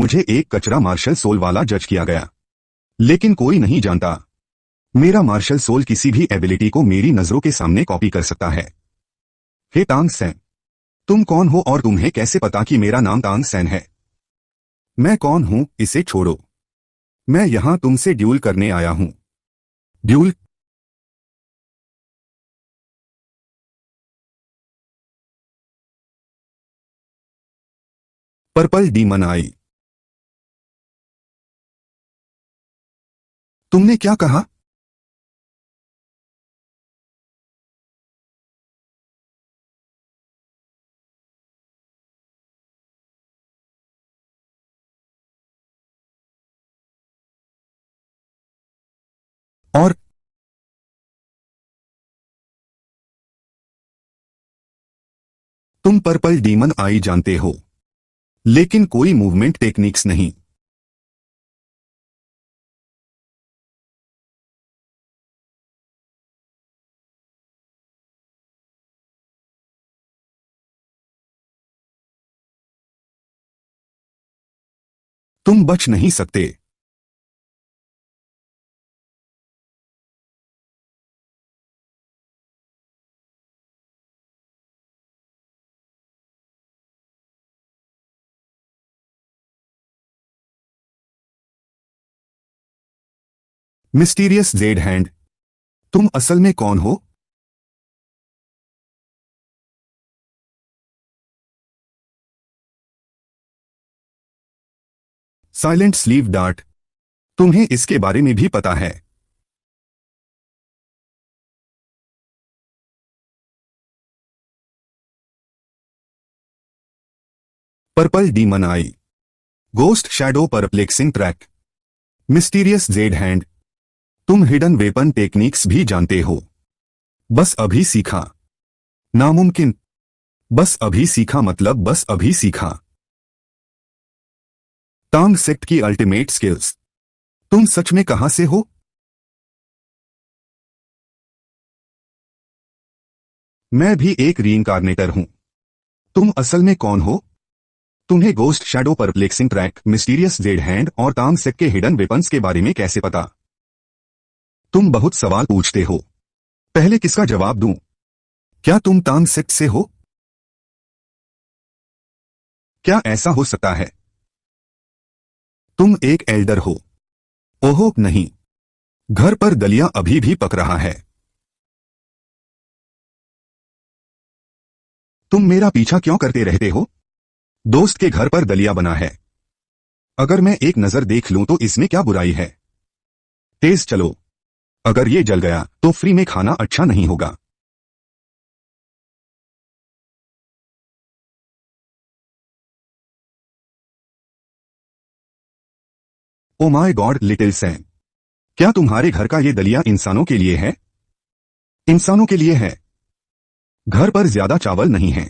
मुझे एक कचरा मार्शल सोल वाला जज किया गया। लेकिन कोई नहीं जानता मेरा मार्शल सोल किसी भी एबिलिटी को मेरी नजरों के सामने कॉपी कर सकता है। हे तांग सैन, तुम कौन हो और तुम्हें कैसे पता कि मेरा नाम तांग सैन है? मैं कौन हूं इसे छोड़ो। मैं यहां तुमसे ड्यूल करने आया हूं। ड्यूल? पर्पल डीमन आई। तुमने क्या कहा? और तुम पर्पल डीमन आई जानते हो, लेकिन कोई मूवमेंट टेक्निक्स नहीं। तुम बच नहीं सकते। मिस्टीरियस जेड हैंड, तुम असल में कौन हो? साइलेंट स्लीव डार्ट, तुम्हें इसके बारे में भी पता है? पर्पल डीमन आई। Ghost shadow perplexing track. Mysterious jade hand, तुम हिडन वेपन टेक्निक्स भी जानते हो। बस अभी सीखा। नामुमकिन। बस अभी सीखा मतलब बस अभी सीखा। तांग सेक्ट की अल्टीमेट स्किल्स। तुम सच में कहां से हो? मैं भी एक रीइंकार्नेटर हूं। तुम असल में कौन हो? तुम्हें ghost shadow perplexing track, mysterious jade hand और तांग सेक्ट के हिडन वेपन्स के बारे में कैसे पता? तुम बहुत सवाल पूछते हो। पहले किसका जवाब दूं? क्या तुम तांग सेक्ट से हो? क्या ऐसा हो सकता है? तुम एक एल्डर हो। ओहो नहीं। घर पर दलिया अभी भी पक रहा है। तुम मेरा पीछा क्यों करते रहते हो? दोस्त के घर पर दलिया बना है। अगर मैं एक नजर देख लूं तो इसमें क्या बुराई है? तेज चलो। अगर ये जल गया तो फ्री में खाना अच्छा नहीं होगा। Oh my God little Sam, क्या तुम्हारे घर का ये दलिया इंसानों के लिए है? इंसानों के लिए है। घर पर ज्यादा चावल नहीं है।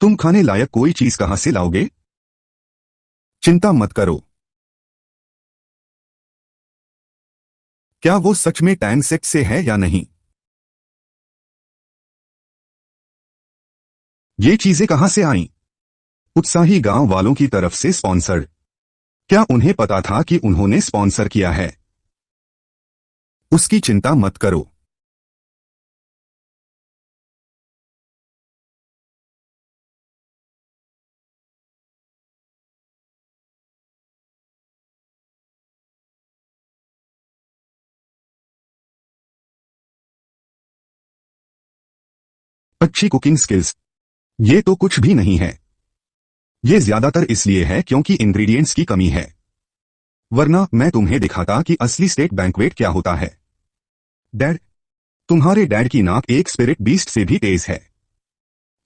तुम खाने लायक कोई चीज कहां से लाओगे? चिंता मत करो। क्या वो सच में टैंग सेक्ट से है या नहीं? ये चीजें कहां से आईं? उत्साही गांव वालों की तरफ से स्पॉन्सर्ड। क्या उन्हें पता था कि उन्होंने स्पॉन्सर किया है? उसकी चिंता मत करो। अच्छी कुकिंग स्किल्स? ये तो कुछ भी नहीं है। ये ज्यादातर इसलिए है क्योंकि इंग्रेडिएंट्स की कमी है। वरना मैं तुम्हें दिखाता कि असली स्टेट बैंक्वेट क्या होता है। डैड, तुम्हारे डैड की नाक एक स्पिरिट बीस्ट से भी तेज है।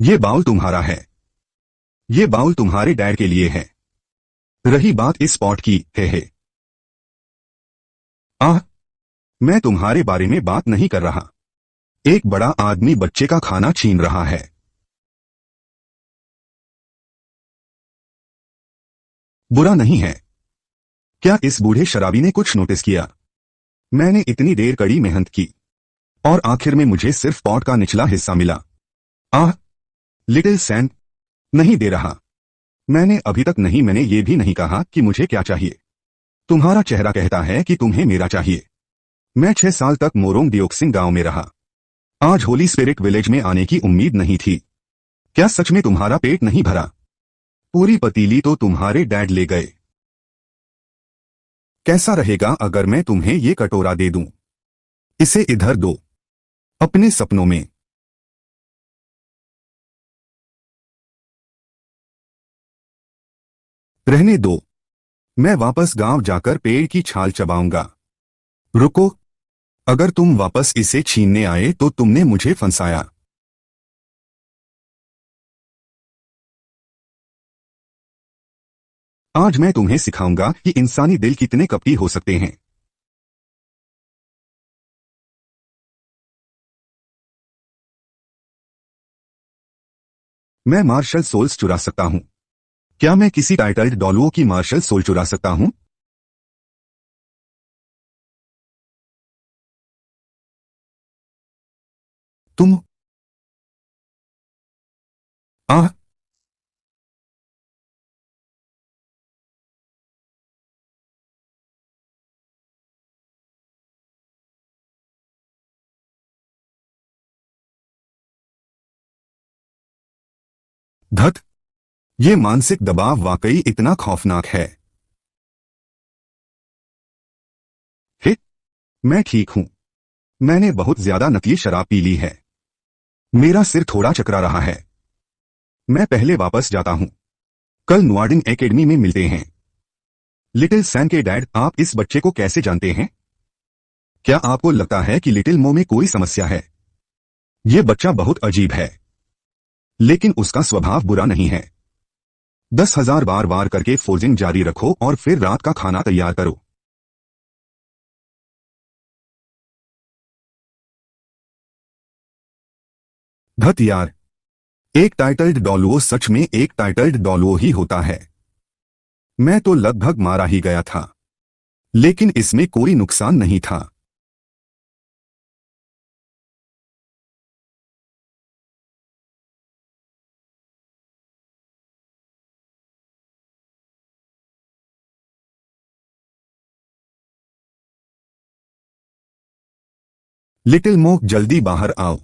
ये बाउल तुम्हारा है। ये बाउल तुम्हारे डैड के लिए है। रही बात इस पॉट की, हे। आह, मैं तुम्हारे बारे में बात नहीं कर रहा। एक बड़ा आदमी बच्चे का खाना छीन रहा है। बुरा नहीं है। क्या इस बूढ़े शराबी ने कुछ नोटिस किया? मैंने इतनी देर कड़ी मेहनत की और आखिर में मुझे सिर्फ पॉट का निचला हिस्सा मिला। आह, लिटिल सैन, नहीं दे रहा। मैंने अभी तक नहीं, मैंने ये भी नहीं कहा कि मुझे क्या चाहिए। तुम्हारा चेहरा कहता है कि तुम्हें मेरा चाहिए। मैं 6 साल तक मोरोंग डियोक्सिंग गांव में रहा। आज होली स्पिरिट विलेज में आने की उम्मीद नहीं थी। क्या सच में तुम्हारा पेट नहीं भरा? पूरी पतीली तो तुम्हारे डैड ले गए। कैसा रहेगा अगर मैं तुम्हें ये कटोरा दे दूं? इसे इधर दो, अपने सपनों में। रहने दो, मैं वापस गांव जाकर पेड़ की छाल चबाऊंगा। रुको, अगर तुम वापस इसे छीनने आए तो तुमने मुझे फंसाया। आज मैं तुम्हें सिखाऊंगा कि इंसानी दिल कितने कपटी हो सकते हैं। मैं मार्शल सोल्स चुरा सकता हूं। क्या मैं किसी टाइटल्ड डॉलुओ की मार्शल सोल चुरा सकता हूं? तुम आह, धत, ये मानसिक दबाव वाकई इतना खौफनाक है। हे, मैं ठीक हूं। मैंने बहुत ज्यादा नकली शराब पी ली है। मेरा सिर थोड़ा चकरा रहा है। मैं पहले वापस जाता हूं। कल नुआडिंग एकेडमी में मिलते हैं। लिटिल सैम के डैड, आप इस बच्चे को कैसे जानते हैं? क्या आपको लगता है कि लिटिल मो में कोई समस्या है? ये बच्चा बहुत अजीब है, लेकिन उसका स्वभाव बुरा नहीं है। 10,000 बार बार करके फोर्जिंग जारी रखो और फिर रात का खाना तैयार करो। धत यार, एक टाइटल्ड डॉलुओ सच में एक टाइटल्ड डॉलुओ ही होता है। मैं तो लगभग मारा ही गया था, लेकिन इसमें कोई नुकसान नहीं था। लिटिल मो, जल्दी बाहर आओ।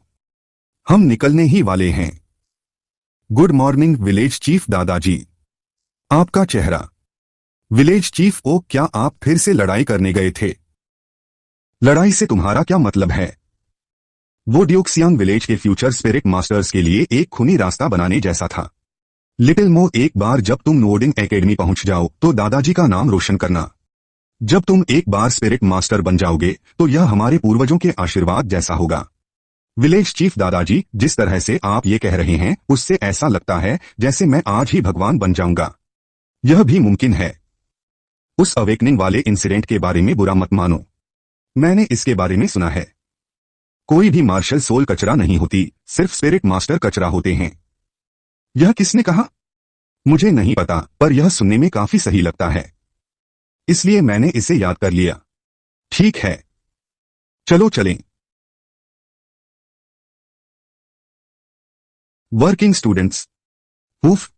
हम निकलने ही वाले हैं। गुड मॉर्निंग विलेज चीफ दादाजी। आपका चेहरा। विलेज चीफ, ओ क्या आप फिर से लड़ाई करने गए थे? लड़ाई से तुम्हारा क्या मतलब है? वो ड्यूक्सियांग विलेज के फ्यूचर स्पिरिट मास्टर्स के लिए एक खूनी रास्ता बनाने जैसा था। लिटिल मो, एक बार जब तुम नोडिंग एकेडमी पहुंच जाओ तो दादाजी का नाम रोशन करना। जब तुम एक बार स्पिरिट मास्टर बन जाओगे तो यह हमारे पूर्वजों के आशीर्वाद जैसा होगा। विलेज चीफ दादाजी, जिस तरह से आप ये कह रहे हैं उससे ऐसा लगता है जैसे मैं आज ही भगवान बन जाऊंगा। यह भी मुमकिन है। उस अवेकनिंग वाले इंसिडेंट के बारे में बुरा मत मानो। मैंने इसके बारे में सुना है। कोई भी मार्शल सोल कचरा नहीं होती, सिर्फ स्पिरिट मास्टर कचरा होते हैं। यह किसने कहा? मुझे नहीं पता, पर यह सुनने में काफी सही लगता है, इसलिए मैंने इसे याद कर लिया। ठीक है, चलो चलें। Working students. उफ,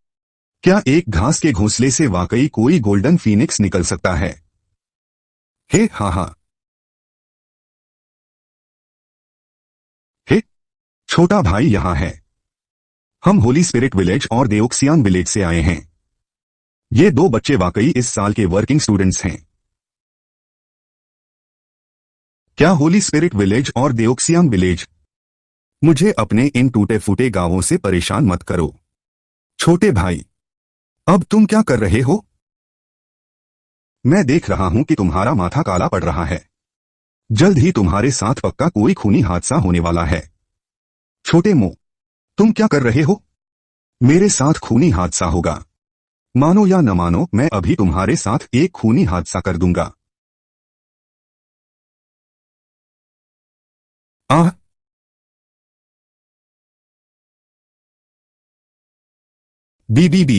क्या एक घास के घोंसले से वाकई कोई गोल्डन फीनिक्स निकल सकता है? हे हाँ हाँ। हे, छोटा भाई यहाँ है। हम होली स्पिरिट विलेज और देओक्सियान विलेज से आए हैं। ये दो बच्चे वाकई इस साल के वर्किंग स्टूडेंट्स हैं। क्या होली स्पिरिट विलेज और देओक्सियान विलेज? मुझे अपने इन टूटे फूटे गांवों से परेशान मत करो। छोटे भाई, अब तुम क्या कर रहे हो? मैं देख रहा हूं कि तुम्हारा माथा काला पड़ रहा है। जल्द ही तुम्हारे साथ पक्का कोई खूनी हादसा होने वाला है। छोटे मुंह, तुम क्या कर रहे हो? मेरे साथ खूनी हादसा होगा। मानो या न मानो, मैं अभी तुम्हारे साथ एक खूनी हादसा कर दूंगा। आह, बी।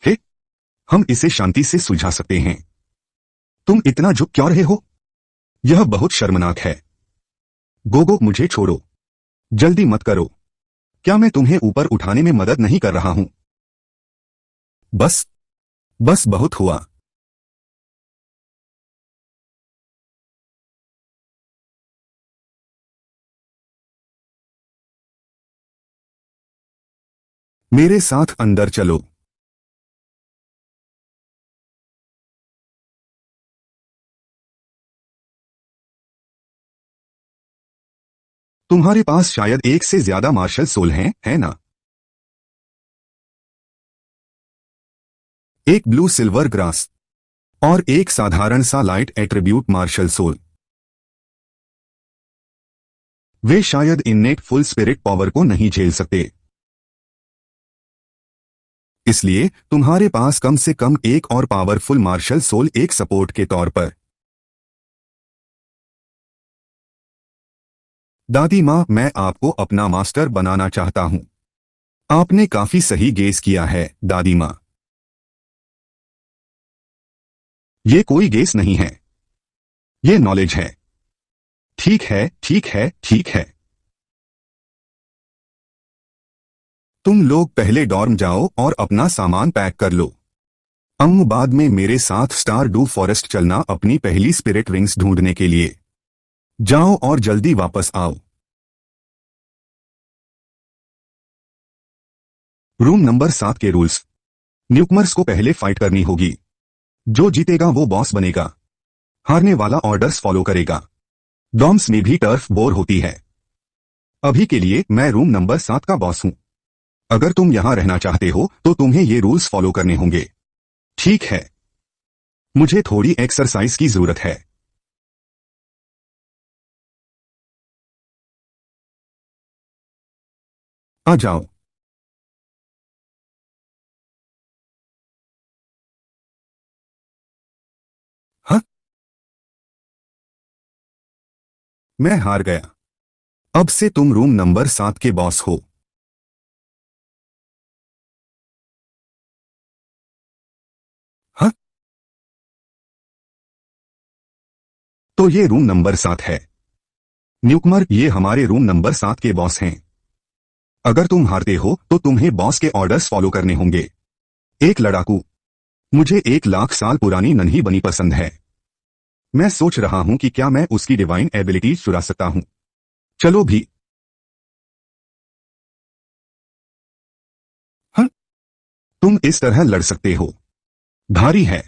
हे, हम इसे शांति से सुलझा सकते हैं। तुम इतना झुक क्यों रहे हो? यह बहुत शर्मनाक है। गोगो, मुझे छोड़ो। जल्दी मत करो। क्या मैं तुम्हें ऊपर उठाने में मदद नहीं कर रहा हूं? बस बस बहुत हुआ। मेरे साथ अंदर चलो। तुम्हारे पास शायद एक से ज्यादा मार्शल सोल हैं, है ना? एक ब्लू सिल्वर ग्रास और एक साधारण सा लाइट एट्रीब्यूट मार्शल सोल। वे शायद इन्नेट फुल स्पिरिट पावर को नहीं झेल सकते। इसलिए तुम्हारे पास कम से कम एक और पावरफुल मार्शल सोल एक सपोर्ट के तौर पर। दादी माँ, मैं आपको अपना मास्टर बनाना चाहता हूं। आपने काफी सही गेस किया है, दादी माँ। ये कोई गेस नहीं है, ये नॉलेज है। ठीक है, ठीक है, ठीक है। तुम लोग पहले डॉर्म जाओ और अपना सामान पैक कर लो। बाद में मेरे साथ स्टार डू फॉरेस्ट चलना अपनी पहली स्पिरिट रिंग्स ढूंढने के लिए। जाओ और जल्दी वापस आओ। रूम नंबर 7 के रूल्स। न्यूकमर्स को पहले फाइट करनी होगी। जो जीतेगा वो बॉस बनेगा। हारने वाला ऑर्डर्स फॉलो करेगा। डॉम्स में भी टर्फ बोर होती है। अभी के लिए मैं रूम नंबर 7 का बॉस हूं। अगर तुम यहां रहना चाहते हो तो तुम्हें ये रूल्स फॉलो करने होंगे। ठीक है। मुझे थोड़ी एक्सरसाइज की जरूरत है। आ जाओ। हाँ, मैं हार गया। अब से तुम रूम नंबर 7 के बॉस हो। हाँ, तो ये रूम नंबर 7 है। न्यूकमर, ये हमारे रूम नंबर 7 के बॉस हैं। अगर तुम हारते हो तो तुम्हें बॉस के ऑर्डर्स फॉलो करने होंगे। एक लड़ाकू। मुझे 1 लाख साल पुरानी नन्ही बनी पसंद है। मैं सोच रहा हूं कि क्या मैं उसकी डिवाइन एबिलिटीज चुरा सकता हूं। चलो भी। हाँ, तुम इस तरह लड़ सकते हो। भारी है।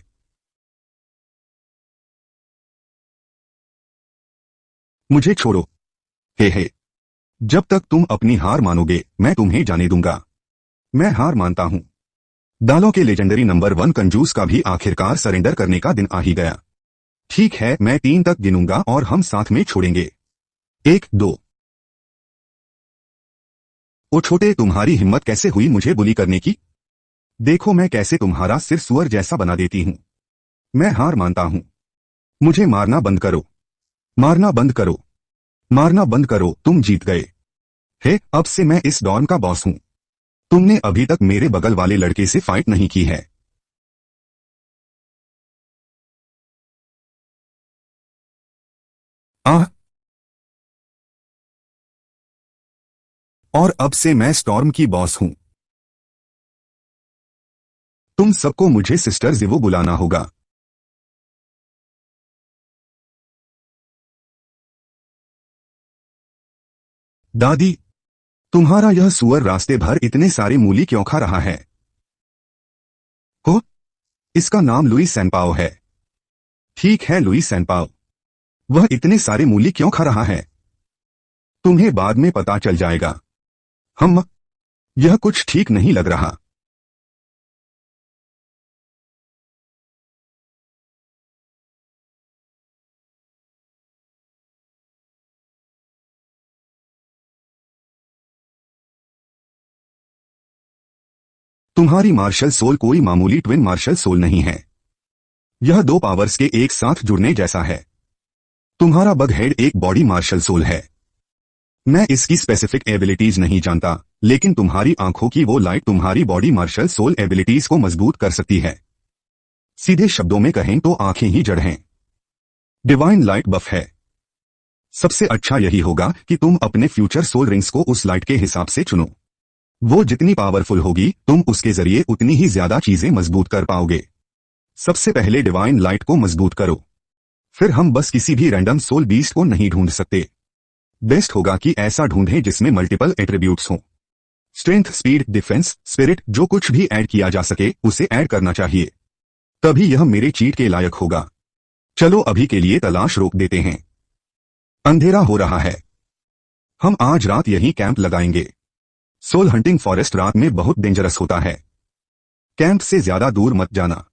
मुझे छोड़ो। हे। जब तक तुम अपनी हार मानोगे मैं तुम्हें जाने दूंगा। मैं हार मानता हूं। दालों के लेजेंडरी नंबर 1 कंजूस का भी आखिरकार सरेंडर करने का दिन आ ही गया। ठीक है, मैं 3 तक गिनूंगा और हम साथ में छोड़ेंगे। 1, 2। ओ छोटे, तुम्हारी हिम्मत कैसे हुई मुझे बुली करने की? देखो मैं कैसे तुम्हारा सिर सुअर जैसा बना देती हूं। मैं हार मानता हूं। मुझे मारना बंद करो। मारना बंद करो। मारना बंद करो। तुम जीत गए। हे, अब से मैं इस डॉन का बॉस हूं। तुमने अभी तक मेरे बगल वाले लड़के से फाइट नहीं की है। आह। और अब से मैं स्टॉर्म की बॉस हूं। तुम सबको मुझे सिस्टर जिवो बुलाना होगा। दादी, तुम्हारा यह सुअर रास्ते भर इतने सारे मूली क्यों खा रहा है? हो, इसका नाम लुई सैनपाओ है। ठीक है लुई सैनपाओ। वह इतने सारे मूली क्यों खा रहा है? तुम्हें बाद में पता चल जाएगा। हम। यह कुछ ठीक नहीं लग रहा। तुम्हारी मार्शल सोल कोई मामूली ट्विन मार्शल सोल नहीं है। यह 2 पावर्स के एक साथ जुड़ने जैसा है। तुम्हारा बग हेड एक बॉडी मार्शल सोल है। मैं इसकी स्पेसिफिक एबिलिटीज नहीं जानता, लेकिन तुम्हारी आंखों की वो लाइट तुम्हारी बॉडी मार्शल सोल एबिलिटीज को मजबूत कर सकती है। सीधे शब्दों में कहें तो आंखें ही जड़ हैं। डिवाइन लाइट बफ है। सबसे अच्छा यही होगा कि तुम अपने फ्यूचर सोल रिंग्स को उस लाइट के हिसाब से चुनो। वो जितनी पावरफुल होगी तुम उसके जरिए उतनी ही ज्यादा चीजें मजबूत कर पाओगे। सबसे पहले डिवाइन लाइट को मजबूत करो, फिर हम बस किसी भी रैंडम सोल बीस्ट को नहीं ढूंढ सकते। बेस्ट होगा कि ऐसा ढूंढें जिसमें मल्टीपल एट्रीब्यूट्स हों। स्ट्रेंथ, स्पीड, डिफेंस, स्पिरिट, जो कुछ भी ऐड किया जा सके उसे ऐड करना चाहिए, तभी यह मेरे चीट के लायक होगा। चलो अभी के लिए तलाश रोक देते हैं। अंधेरा हो रहा है, हम आज रात यहीं कैंप लगाएंगे। सोल हंटिंग फॉरेस्ट रात में बहुत डेंजरस होता है, कैंप से ज्यादा दूर मत जाना।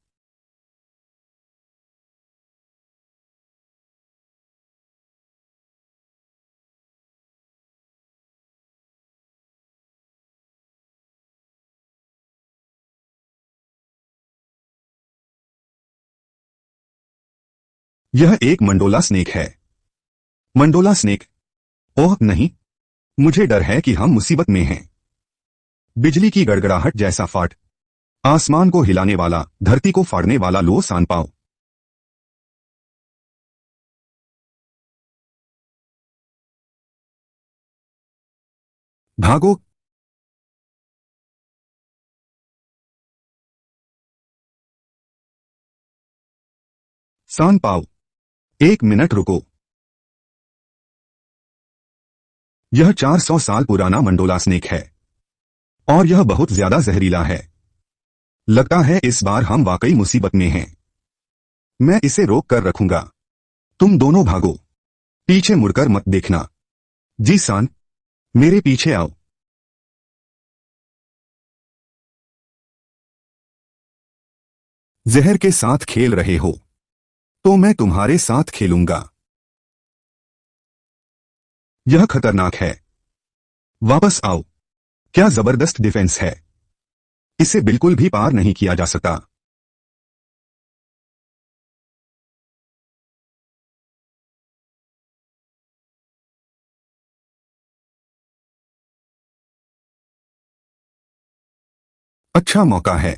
यह एक मंडोला स्नेक है। मंडोला स्नेक? ओह नहीं, मुझे डर है कि हम मुसीबत में हैं। बिजली की गड़गड़ाहट जैसा फाट, आसमान को हिलाने वाला, धरती को फाड़ने वाला लो सांपाओ। भागो। सांपाओ, एक मिनट रुको। यह 400 साल पुराना मंडोला स्नेक है और यह बहुत ज्यादा जहरीला है। लगता है इस बार हम वाकई मुसीबत में हैं। मैं इसे रोक कर रखूंगा। तुम दोनों भागो, पीछे मुड़कर मत देखना। जी सान, मेरे पीछे आओ। जहर के साथ खेल रहे हो तो मैं तुम्हारे साथ खेलूंगा। यह खतरनाक है, वापस आओ। क्या जबरदस्त डिफेंस है, इसे बिल्कुल भी पार नहीं किया जा सकता। अच्छा मौका है।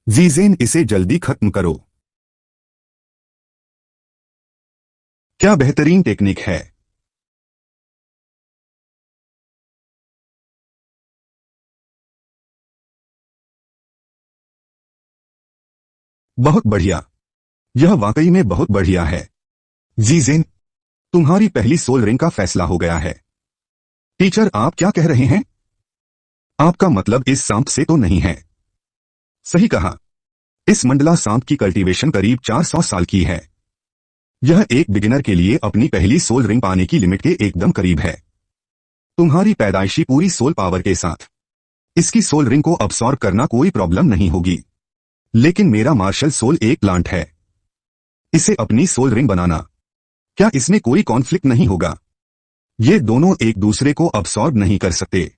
जीजेन, इसे जल्दी खत्म करो। क्या बेहतरीन टेक्निक है। बहुत बढ़िया, यह वाकई में बहुत बढ़िया है। जीजेन, तुम्हारी पहली सोल रिंग का फैसला हो गया है। टीचर, आप क्या कह रहे हैं? आपका मतलब इस सांप से तो नहीं है? सही कहा, इस मंडला सांप की कल्टीवेशन करीब 400 साल की है। यह एक बिगिनर के लिए अपनी पहली सोल रिंग पाने की लिमिट के एकदम करीब है। तुम्हारी पैदाइशी पूरी सोल पावर के साथ इसकी सोल रिंग को अब्सॉर्ब करना कोई प्रॉब्लम नहीं होगी। लेकिन मेरा मार्शल सोल एक प्लांट है, इसे अपनी सोल रिंग बनाना, क्या इसमें कोई कॉन्फ्लिक्ट नहीं होगा? ये दोनों एक दूसरे को अब्सॉर्ब नहीं कर सकते।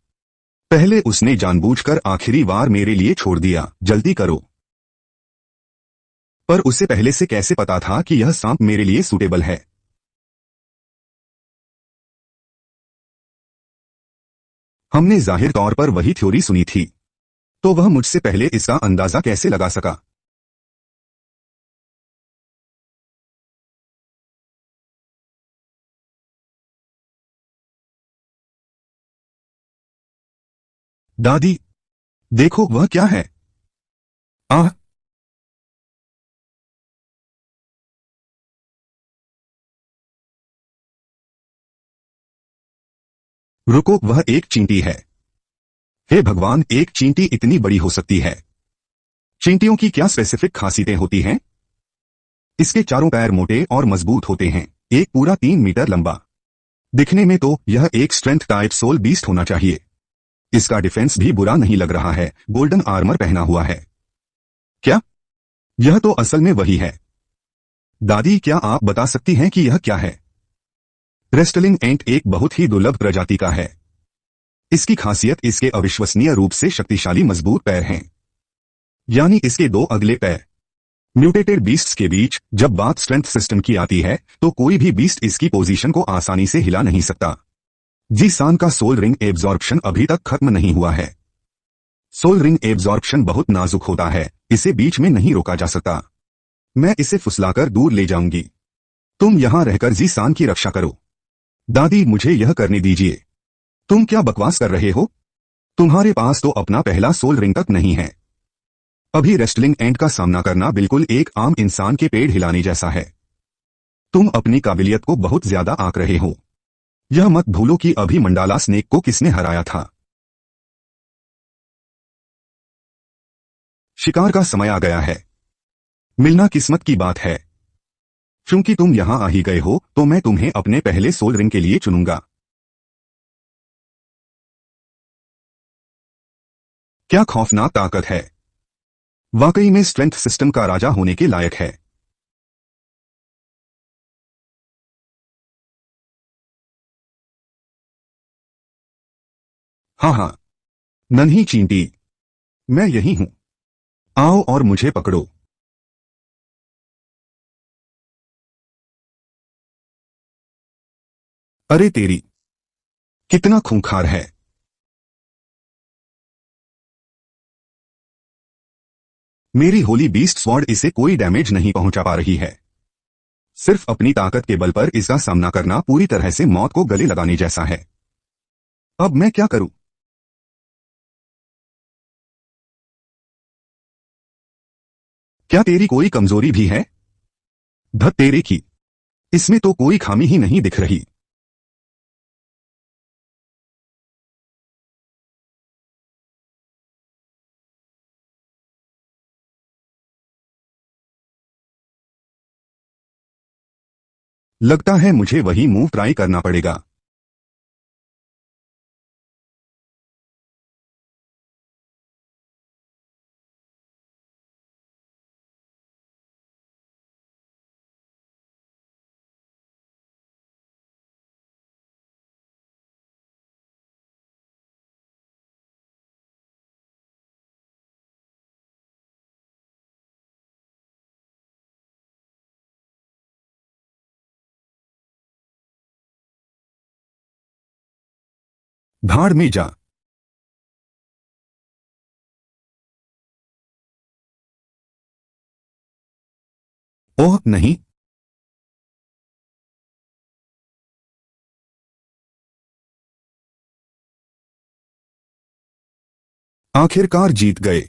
पहले उसने जानबूझकर आखिरी बार मेरे लिए छोड़ दिया। जल्दी करो। पर उसे पहले से कैसे पता था कि यह सांप मेरे लिए सूटेबल है? हमने जाहिर तौर पर वही थ्योरी सुनी थी, तो वह मुझसे पहले इसका अंदाजा कैसे लगा सका? दादी, देखो वह क्या है। आह, रुको, वह एक चींटी है। हे भगवान, एक चींटी इतनी बड़ी हो सकती है। चींटियों की क्या स्पेसिफिक खासियतें होती हैं? इसके चारों पैर मोटे और मजबूत होते हैं, एक पूरा 3 मीटर लंबा। दिखने में तो यह एक स्ट्रेंथ टाइप सोल बीस्ट होना चाहिए। इसका डिफेंस भी बुरा नहीं लग रहा है, गोल्डन आर्मर पहना हुआ है। क्या? यह तो असल में वही है। दादी, क्या आप बता सकती हैं कि यह क्या है? रेस्टलिंग एंट एक बहुत ही दुर्लभ प्रजाति का है। इसकी खासियत इसके अविश्वसनीय रूप से शक्तिशाली मजबूत पैर हैं। यानी इसके 2 अगले पैर म्यूटेटेड बीस्ट्स के बीच जब बात स्ट्रेंथ सिस्टम की आती है तो कोई भी बीस्ट इसकी पोजीशन को आसानी से हिला नहीं सकता। जी सान का सोल रिंग एब्जॉर्प्शन अभी तक खत्म नहीं हुआ है। सोल रिंग एब्जॉर्प्शन बहुत नाजुक होता है, इसे बीच में नहीं रोका जा सकता। मैं इसे फुसलाकर दूर ले जाऊंगी। तुम यहां रहकर जी सान की रक्षा करो। दादी मुझे यह करने दीजिए। तुम क्या बकवास कर रहे हो? तुम्हारे पास तो अपना पहला सोल रिंग तक नहीं है। अभी रेस्टलिंग एंड का सामना करना बिल्कुल एक आम इंसान के पेड़ हिलाने जैसा है। तुम अपनी काबिलियत को बहुत ज्यादा आंक रहे हो। यह मत भूलो कि अभी मंडाला स्नेक को किसने हराया था। शिकार का समय आ गया है। मिलना किस्मत की बात है। क्योंकि तुम यहां आ ही गए हो तो मैं तुम्हें अपने पहले सोल रिंग के लिए चुनूंगा। क्या खौफनाक ताकत है। वाकई में स्ट्रेंथ सिस्टम का राजा होने के लायक है। हाँ हाँ, नन्ही चींटी, मैं यही हूं। आओ और मुझे पकड़ो। अरे तेरी, कितना खूंखार है। मेरी होली बीस्ट स्वॉर्ड इसे कोई डैमेज नहीं पहुंचा पा रही है। सिर्फ अपनी ताकत के बल पर इसका सामना करना पूरी तरह से मौत को गले लगाने जैसा है। अब मैं क्या करूं? क्या तेरी कोई कमजोरी भी है? धत तेरे की, इसमें तो कोई खामी ही नहीं दिख रही। लगता है मुझे वही मूव ट्राई करना पड़ेगा। भाड़ में जा। ओह नहीं। आखिरकार जीत गए।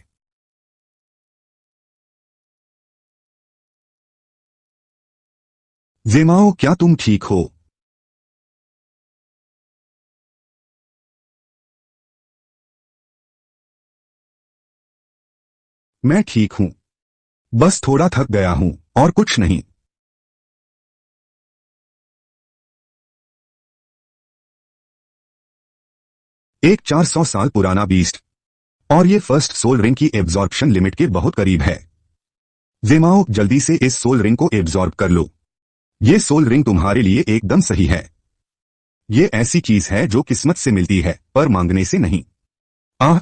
जेमाओ क्या तुम ठीक हो? मैं ठीक हूं, बस थोड़ा थक गया हूं, और कुछ नहीं। एक 400 साल पुराना बीस्ट, और ये फर्स्ट सोल रिंग की एब्जॉर्प्शन लिमिट के बहुत करीब है। जेमाओ जल्दी से इस सोल रिंग को एब्जॉर्ब कर लो। ये सोल रिंग तुम्हारे लिए एकदम सही है। ये ऐसी चीज है जो किस्मत से मिलती है पर मांगने से नहीं। आह,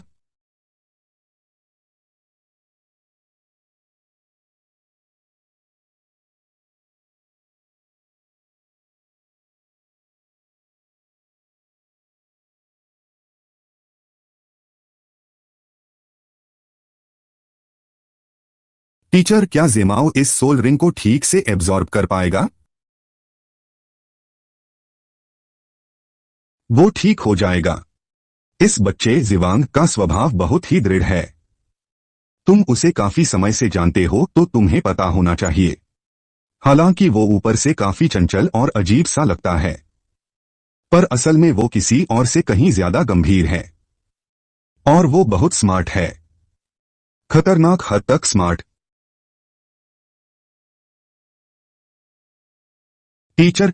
टीचर क्या जेमाओ इस सोल रिंग को ठीक से एब्जॉर्ब कर पाएगा? वो ठीक हो जाएगा। इस बच्चे जिवांग का स्वभाव बहुत ही दृढ़ है। तुम उसे काफी समय से जानते हो तो तुम्हें पता होना चाहिए। हालांकि वो ऊपर से काफी चंचल और अजीब सा लगता है, पर असल में वो किसी और से कहीं ज्यादा गंभीर है। और वो बहुत स्मार्ट है, खतरनाक हद तक स्मार्ट। टीचर,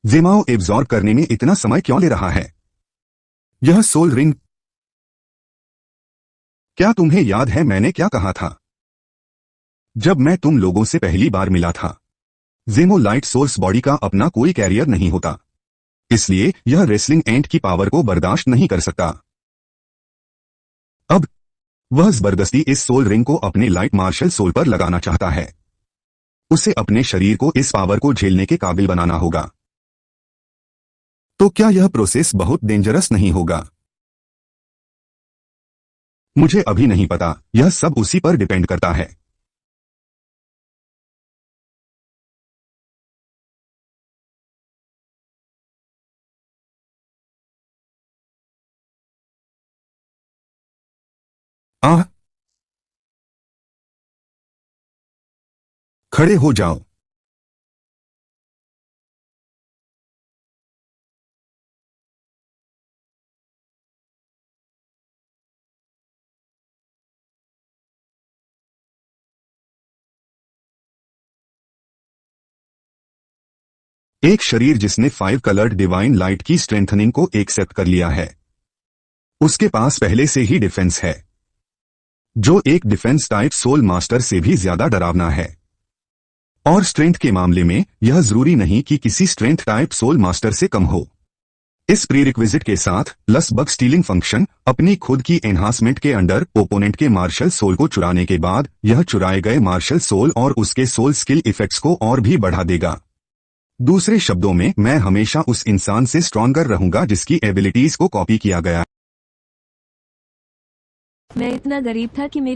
जिमाओ एब्जॉर्ब करने में इतना समय क्यों ले रहा है? यह सोल रिंग, क्या तुम्हें याद है मैंने क्या कहा था जब मैं तुम लोगों से पहली बार मिला था? जेमो लाइट सोर्स बॉडी का अपना कोई कैरियर नहीं होता, इसलिए यह रेसलिंग एंट की पावर को बर्दाश्त नहीं कर सकता। अब वह जबरदस्ती इस सोल रिंग को अपने लाइट मार्शल सोल पर लगाना चाहता है। उसे अपने शरीर को इस पावर को झेलने के काबिल बनाना होगा। तो क्या यह प्रोसेस बहुत डेंजरस नहीं होगा? मुझे अभी नहीं पता, यह सब उसी पर डिपेंड करता है। आह, खड़े हो जाओ। एक शरीर जिसने 5 कलर्ड डिवाइन लाइट की स्ट्रेंथनिंग को एक्सेप्ट कर लिया है, उसके पास पहले से ही डिफेंस है, जो एक डिफेंस टाइप सोल मास्टर से भी ज्यादा डरावना है। और स्ट्रेंथ के मामले में यह जरूरी नहीं कि किसी स्ट्रेंथ टाइप सोल मास्टर से कम हो। इस प्रीरिक्विजिट के साथ लस बग स्टीलिंग फंक्शन अपनी खुद की एनहांसमेंट के अंडर ओपोनेंट के मार्शल सोल को चुराने के बाद यह चुराए गए मार्शल सोल और उसके सोल स्किल इफेक्ट्स को और भी बढ़ा देगा। दूसरे शब्दों में, मैं हमेशा उस इंसान से स्ट्रॉन्गर रहूंगा जिसकी एबिलिटीज को कॉपी किया गया। मैं इतना गरीब था कि मेरी